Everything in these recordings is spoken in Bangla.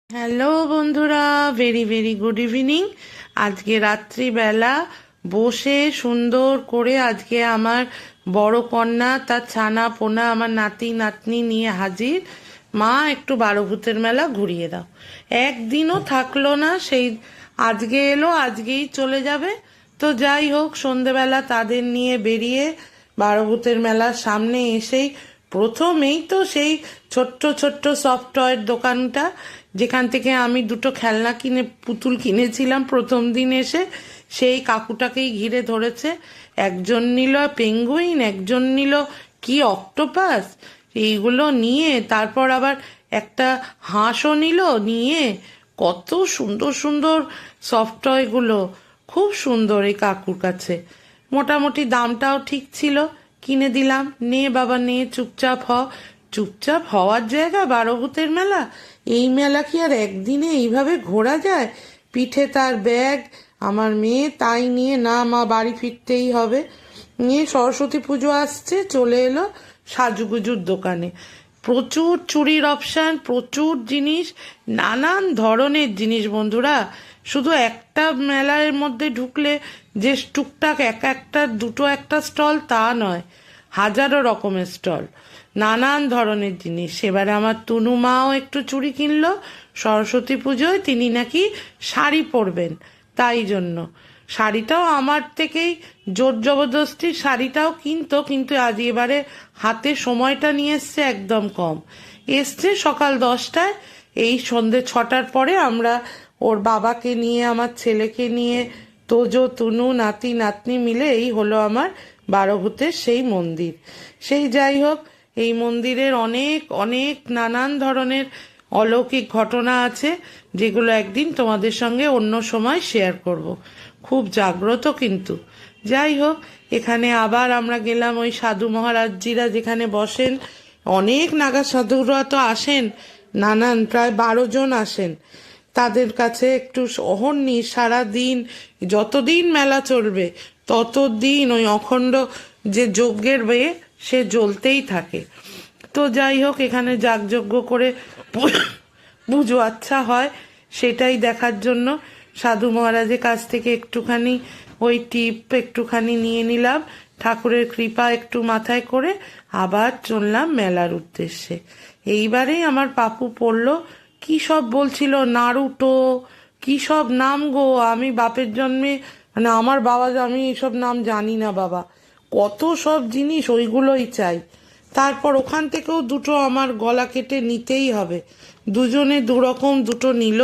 হ্যালো বন্ধুরা, ভেরি ভেরি গুড ইভিনিং। আজকে রাত্রিবেলা বসে সুন্দর করে আজকে আমার বড় কন্যা তার ছানা পোনা আমার নাতি নাতনি নিয়ে হাজির। মা একটু বারোভূতের মেলা ঘুরিয়ে দাও। একদিনও থাকলো না, সেই আজকে এলো, আজকেই চলে যাবে। তো যাই হোক, সন্ধেবেলা তাদের নিয়ে বেরিয়ে বারোভূতের মেলার সামনে এসেই প্রথমেই তো সেই ছোট্ট ছোট্ট সফট টয়ের দোকানটা, যেখান থেকে আমি দুটো খেলনা পুতুল কিনেছিলাম প্রথম দিন এসে, সেই কাকুটাকেই ঘিরে ধরেছে। একজন নিল পেঙ্গুইন, একজন নিল কি অক্টোপাস, এইগুলো নিয়ে তারপর আবার একটা হাঁসও নিয়ে কত সুন্দর সুন্দর সফট টয়গুলো, খুব সুন্দর এই কাকুর কাছে। মোটামুটি দামটাও ঠিক ছিল, কিনে দিলাম। নে বাবা নে, চুপচাপ হ। চুপচাপ হওয়ার জায়গা বারোভূতের মেলা? এই মেলা কি আর একদিনে এইভাবে ঘোরা যায়? পিঠে তার ব্যাগ, আমার মেয়ে তাই নিয়ে, না মা বাড়ি ফিরতেই হবে। নিয়ে সরস্বতী পুজো আসছে, চলে এলো সাজুগুজুর দোকানে। প্রচুর চুড়ির অপশান, প্রচুর জিনিস, নানান ধরনের জিনিস বন্ধুরা। শুধু একটা মেলার মধ্যে ঢুকলে যে টুকটাক একটা দুটো একটা স্টল তা নয়, হাজারো রকমের স্টল, নানান ধরনের জিনিস। এবারে আমার তুনু মাও একটু চুড়ি কিনলো সরস্বতী পুজোয়, তিনি নাকি শাড়ি পরবেন, তাই জন্য শাড়িটাও আমার থেকেই জোর জবরদস্তি শাড়িটাও কিন্তু আজ এবারে হাতে সময়টা নিয়ে এসছে একদম কম। এসছে সকাল 10টায়, এই সন্ধে 6টার পরে আমরা ওর বাবাকে নিয়ে, আমার ছেলেকে নিয়ে, তোজো তুনু নাতি নাতনি মিলে এই হলো আমার বারোভূতের সেই মন্দির। সেই যাই হোক, এই মন্দিরের অনেক অনেক নানান ধরনের অলৌকিক ঘটনা আছে, যেগুলো একদিন তোমাদের সঙ্গে অন্য সময় শেয়ার করব। খুব জাগ্রত কিন্তু। যাই হোক, এখানে আবার আমরা গেলাম ওই সাধু মহারাজজিরা যেখানে বসেন। অনেক নাগা সাধুরা তো আসেন, নানান, প্রায় 12 জন আসেন। তাদের কাছে একটু অহর্নি সারাদিন, যতদিন মেলা চলবে ততদিন ওই অখণ্ড যে যজ্ঞের বেয়ে সে জ্বলতেই থাকে। তো যাই হোক, এখানে যাগযজ্ঞ করে পুজো আচ্ছা হয়, সেটাই দেখার জন্য সাধু মহারাজের কাছ থেকে একটুখানি ওই টিপ একটুখানি নিয়ে নিলাম, ঠাকুরের কৃপা একটু মাথায় করে আবার চললাম মেলার উদ্দেশ্যে। এইবারেই আমার পাপু পড়লো, কি সব বলছিল, নারুটো, কি সব নাম গো, আমি বাপের জন্মে, মানে আমার বাবা, আমি এইসব নাম জানি না বাবা। কত সব জিনিস, ওইগুলোই চাই। তারপর ওখান থেকেও দুটো আমার গলা কেটে নিতেই হবে। দুজনে দুরকম দুটো নিল।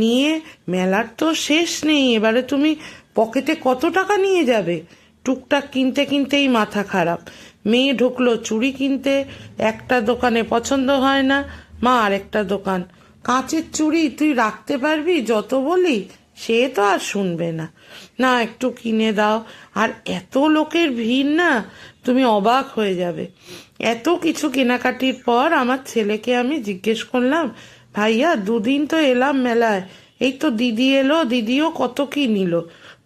নিয়ে মেলার তো শেষ নেই, এবারে তুমি পকেটে কত টাকা নিয়ে যাবে? টুকটাক কিনতে কিনতেই মাথা খারাপ। মেয়ে ঢুকলো চুড়ি কিনতে, একটা দোকানে পছন্দ হয় না, মা আরেকটা দোকান। কাঁচের চুড়ি তুই রাখতে পারবি যত বলি, সে তো আর শুনবে না। না একটু কিনে দাও। আর এত লোকের ভিড় না, তুমি অবাক হয়ে যাবে। এত কিছু কেনাকাটির পর আমার ছেলেকে আমি জিজ্ঞেস করলাম, ভাইয়া 2 দিন তো এলাম মেলায়, এই তো দিদি এলো, দিদিও কত কি নিল,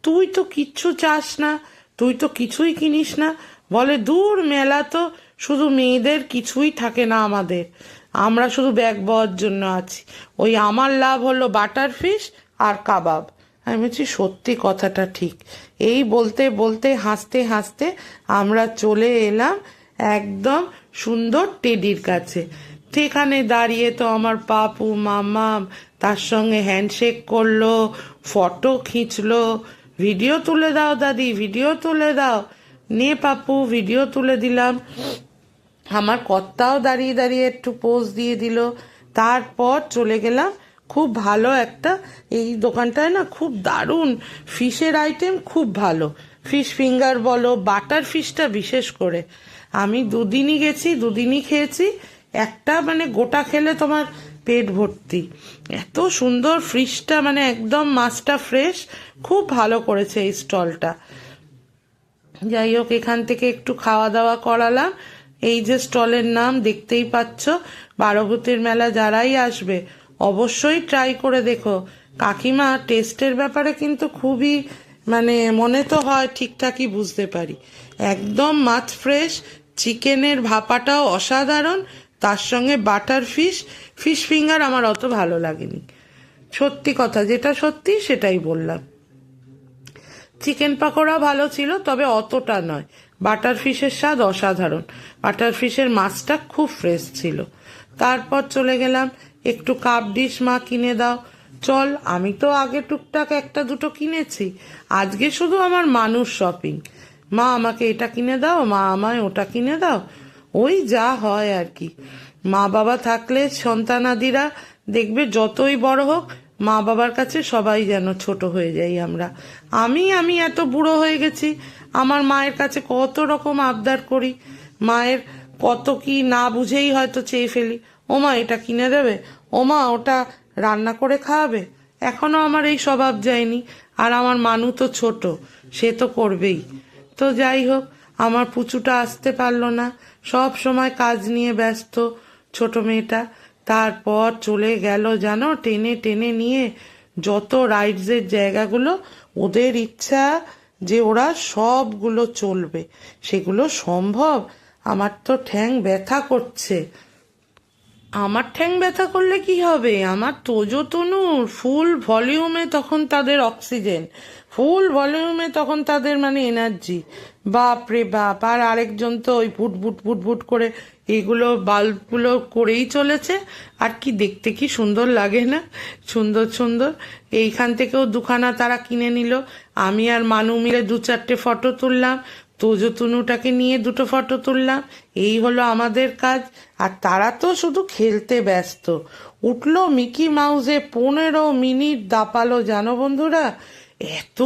তুই তো কিচ্ছু চাস না, তুই তো কিছুই কিনিস না। বলে দূর, মেলা তো শুধু মেয়েদের, কিছুই থাকে না আমাদের, আমরা শুধু ব্যাগ বওয়ার জন্য আছি। ওই আমার লাভ হলো বাটার ফিশ আর কাবাব। আমি বলছি সত্যি কথাটা ঠিক। এই বলতে বলতে হাসতে হাসতে আমরা চলে এলাম একদম সুন্দর টেডির কাছে। সেখানে দাঁড়িয়ে তো আমার পাপু মামাম তার সঙ্গে হ্যান্ডশেক করলো, ফটো খিঁচলো, ভিডিও তুলে দাও দাদি, ভিডিও তুলে দাও। নে পাপু, ভিডিও তুলে দিলাম। আমার কর্তাও দাঁড়িয়ে দাঁড়িয়ে একটু পোজ দিয়ে দিল। তারপর চলে গেলাম খুব ভালো একটা, এই দোকানটায় না খুব দারুণ ফিশের আইটেম, খুব ভালো ফিশ ফিঙ্গার বলো, বাটার ফিশটা বিশেষ করে। আমি 2 দিনই গেছি, 2 দিনই খেয়েছি। একটা মানে গোটা খেলে তোমার পেট ভর্তি। এত সুন্দর ফিশটা, মানে একদম মাছটা ফ্রেশ, খুব ভালো করেছে এই স্টলটা। যাই হোক, এখান থেকে একটু খাওয়া দাওয়া করালাম। এই যে স্টলের নাম দেখতেই পাচ্ছ, বারোভূতের মেলা যারাই আসবে অবশ্যই ট্রাই করে দেখো। কাকিমা টেস্টের ব্যাপারে কিন্তু খুবই, মানে মনে তো হয় ঠিকঠাকই বুঝতে পারি। একদম মাছ ফ্রেশ, চিকেনের ভাপাটাও অসাধারণ, তার সঙ্গে বাটার ফিশ ফিঙ্গার আমার অত ভালো লাগেনি। সত্যি কথা, যেটা সত্যি সেটাই বললাম। চিকেন পাকোড়া ভালো ছিল, তবে অতটা নয়। বাটার ফিশের স্বাদ অসাধারণ। বাটার ফিশের মাছটা খুব ফ্রেশ ছিল। তারপর চলে গেলাম, একটু কাপ ডিশ মা কিনে দাও। চল, আমি তো আগে টুকটাক একটা দুটো কিনেছি, আজকে শুধু আমার মানুষ শপিং। মা আমাকে এটা কিনে দাও, মা আমায় ওটা কিনে দাও, ওই যা হয় আর কি। মা বাবা থাকলে সন্তানাদিরা দেখবে যতই বড় হোক, মা বাবার কাছে সবাই যেন ছোট হয়ে যাই আমরা। আমি এত বুড়ো হয়ে গেছি, আমার মায়ের কাছে কত রকম আবদার করি, মায়ের কত কি না বুঝেই হয়তো চেয়ে ফেলি। ওমা এটা কিনে দেবে, ওমা ওটা রান্না করে খাওয়াবে। এখনো আমার এই স্বভাব যায়নি। আর আমার মানু তো ছোট, সে তো করবেই। তো যাই হোক, আমার পুচুটা আসতে পারলো না, সব সময় কাজ নিয়ে ব্যস্ত ছোট মেয়েটা। তারপর চলে গেল জানো, টেনে টেনে নিয়ে যত রাইডসের জায়গাগুলো, ওদের ইচ্ছা যে ওরা সবগুলো চলবে, সেগুলো সম্ভব? আমার তো ঠ্যাং ব্যথা করছে। আমার ঠ্যাং ব্যথা করলে কি হবে, আমার তোজো তনুর ফুল ভলিউমে তখন তাদের অক্সিজেন, ফুল ভলিউমে তখন তাদের মানে এনার্জি। বাপ রে বাপ! আর আরেকজন তো ওই ফুট ফুট ফুট ফুট করে এইগুলো বাল্বগুলো করেই চলেছে। আর কি দেখতে কি সুন্দর লাগে না, সুন্দর সুন্দর। এইখান থেকেও দুখানা তারা কিনে নিল, আমি আর মানু মিলে 2-4টে ফটো তুললাম, তোজো তনুটাকে নিয়ে 2টো ফটো তুললাম। এই হলো আমাদের কাজ। আর তারা তো শুধু খেলতে ব্যস্ত। উঠলো মিকি মাউসে 15 মিনিট দাপালো জানো বন্ধুরা, এত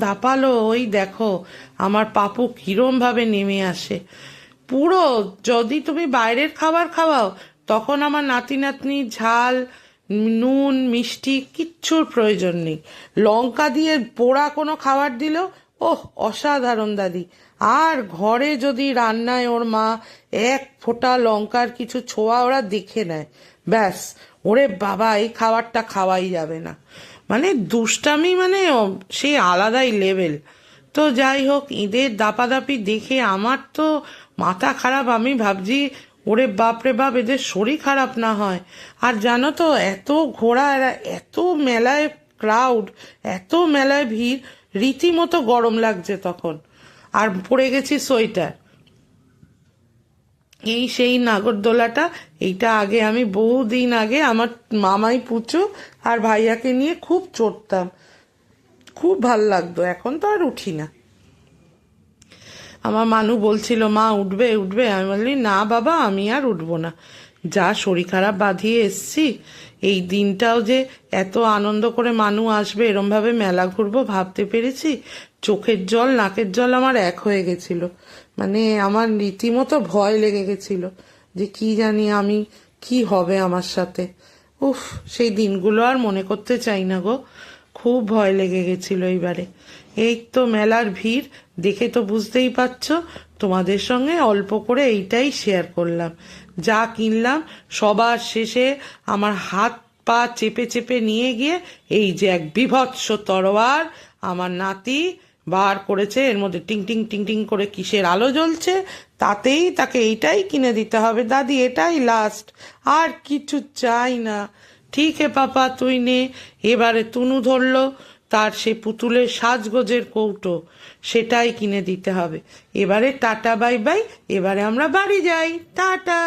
দাপালো, ওই দেখো আমার পাপু কিরম ভাবে নেমে আসে পুরো। যদি তুমি বাইরের খাবার খাওয়াও, তখন আমার নাতি নাতনি ঝাল, নুন, মিষ্টি কিচ্ছুর প্রয়োজন নেই। লঙ্কা দিয়ে পোড়া কোনো খাবার দিল, ওহ অসাধারণ দাদি। আর ঘরে যদি রান্নায় ওর মা এক ফোঁটা লঙ্কার কিছু ছোঁয়া ওরা দেখে নেয়, ব্যাস, ওরে বাবা এই খাবারটা খাওয়াই যাবে না। মানে দুষ্টামি মানে সেই আলাদাই লেভেল। তো যাই হোক, ঈদের দাপাদাপি দেখে আমার তো মাথা খারাপ। আমি ভাবছি ওরে বাপ রে বাপ, এদের শরীর খারাপ না হয়। আর জানো তো, এত ঘোড়া, এত মেলায় ক্রাউড, এত মেলায় ভিড়, রীতিমতো গরম লাগছে তখন। আর পরে গেছি সোয়েটার। এই সেই নাগরদোলাটা, এইটা আগে আমি বহুদিন আগে আমার মামাই পুচু আর ভাইয়াকে নিয়ে খুব চড়তাম, খুব ভাল লাগতো। এখন তো আর উঠি না। আমার মানু বলছিল মা উঠবে উঠবে, আমি বললি না বাবা, আমি আর উঠবো না। যা শরীর খারাপ বাঁধিয়ে এসছি, এই দিনটাও যে এত আনন্দ করে মানু আসবে, এরমভাবে মেলা ঘুরবো ভাবতে পেরেছি। চোখের জল নাকের জল আমার এক হয়ে গেছিল। মানে আমার রীতিমতো ভয় লেগে গেছিল যে কি জানি আমি, কি হবে আমার সাথে। উফ, সেই দিনগুলো আর মনে করতে চাই না গো, খুব ভয় লেগে গেছিল এইবারে। এই তো মেলার ভিড় দেখে তো বুঝতেই পারছো, তোমাদের সঙ্গে অল্প করে এইটাই শেয়ার করলাম। যা কিনলাম সবার শেষে আমার হাত পা চেপে চেপে নিয়ে গিয়ে এই যে এক বিভৎস তরোয়ার আমার নাতি বার করেছে, এর মধ্যে টিং টিং টিং টিং করে কিসের আলো জ্বলছে, তাতেই তাকে এইটাই কিনে দিতে হবে দাদি, এটাই লাস্ট, আর কিছু চাই না। ঠিক হে পাপা তুই নে। এবারে তুনু ধরলো তার সে পুতুলের সাজগোজের কৌটো, সেটাই কিনে দিতে হবে। এবারে টাটা বাই বাই, এবারে আমরা বাড়ি যাই, টাটা।